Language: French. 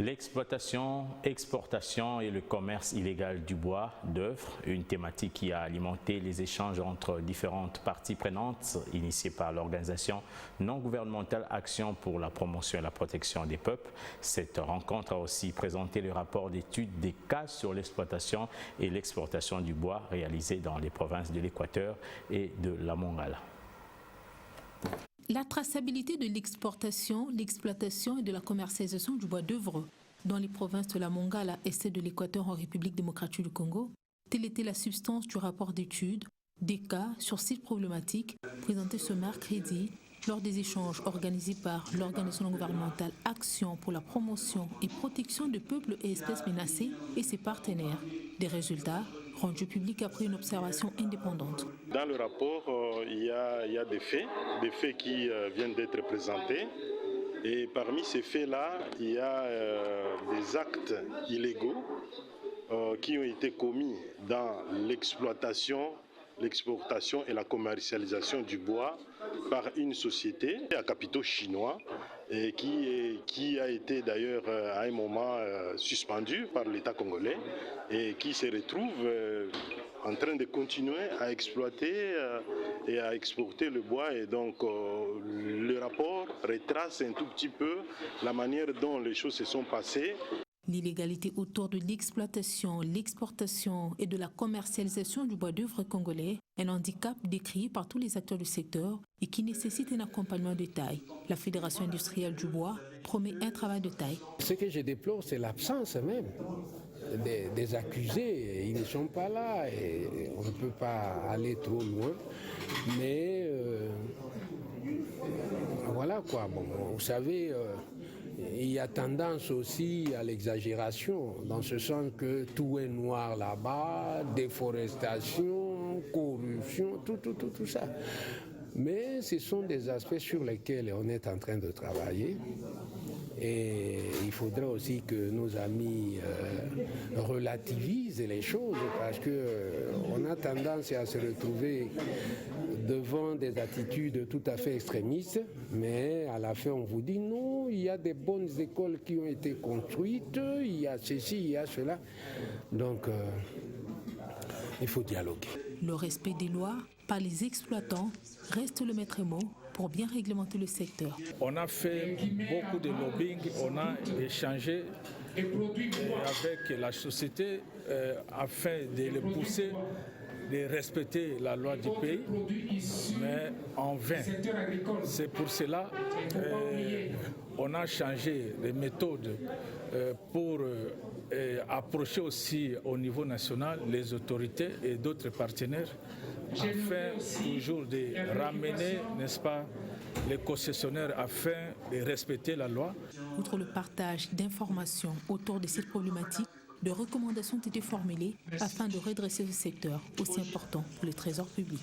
L'exploitation, exportation et le commerce illégal du bois d'œuvre, une thématique qui a alimenté les échanges entre différentes parties prenantes initiées par l'organisation non gouvernementale Action pour la promotion et la protection des peuples. Cette rencontre a aussi présenté le rapport d'étude des cas sur l'exploitation et l'exportation du bois réalisé dans les provinces de l'Équateur et de la Mongala. La traçabilité de l'exportation, l'exploitation et de la commercialisation du bois d'œuvre dans les provinces de la Mongala et celle de l'Équateur en République démocratique du Congo, telle était la substance du rapport d'étude des cas sur 6 problématiques présenté ce mercredi lors des échanges organisés par l'organisation non gouvernementale Action pour la promotion et protection des peuples et espèces menacées et ses partenaires. Des résultats rendus publics après une observation indépendante. Dans le rapport, il y a des faits qui viennent d'être présentés. Et parmi ces faits-là, il y a des actes illégaux qui ont été commis dans l'exploitation, l'exportation et la commercialisation du bois par une société à capitaux chinois et qui a été d'ailleurs à un moment suspendue par l'État congolais et qui se retrouve en train de continuer à exploiter et à exporter le bois. Et donc le rapport retrace un tout petit peu la manière dont les choses se sont passées. L'illégalité autour de l'exploitation, l'exportation et de la commercialisation du bois d'œuvre congolais, un handicap décrit par tous les acteurs du secteur et qui nécessite un accompagnement de taille. La Fédération industrielle du bois promet un travail de taille. Ce que je déplore, c'est l'absence même des accusés. Ils ne sont pas là et on ne peut pas aller trop loin. Mais voilà quoi. Bon, vous savez, il y a tendance aussi à l'exagération, dans ce sens que tout est noir là-bas, déforestation, corruption, tout ça. Mais ce sont des aspects sur lesquels on est en train de travailler. Et il faudra aussi que nos amis relativisent les choses parce qu'on a tendance à se retrouver devant des attitudes tout à fait extrémistes, mais à la fin on vous dit non, il y a des bonnes écoles qui ont été construites, il y a ceci, il y a cela. Donc il faut dialoguer. Le respect des lois par les exploitants reste le maître mot pour bien réglementer le secteur. On a fait beaucoup de lobbying, on a échangé avec la société afin de les pousser de respecter la loi du pays, mais en vain. C'est pour cela qu'on a changé les méthodes pour approcher aussi au niveau national les autorités et d'autres partenaires afin toujours de ramener, n'est-ce pas, les concessionnaires afin de respecter la loi. Outre le partage d'informations autour de cette problématique, de recommandations ont été formulées afin de redresser ce secteur aussi important pour le trésor public.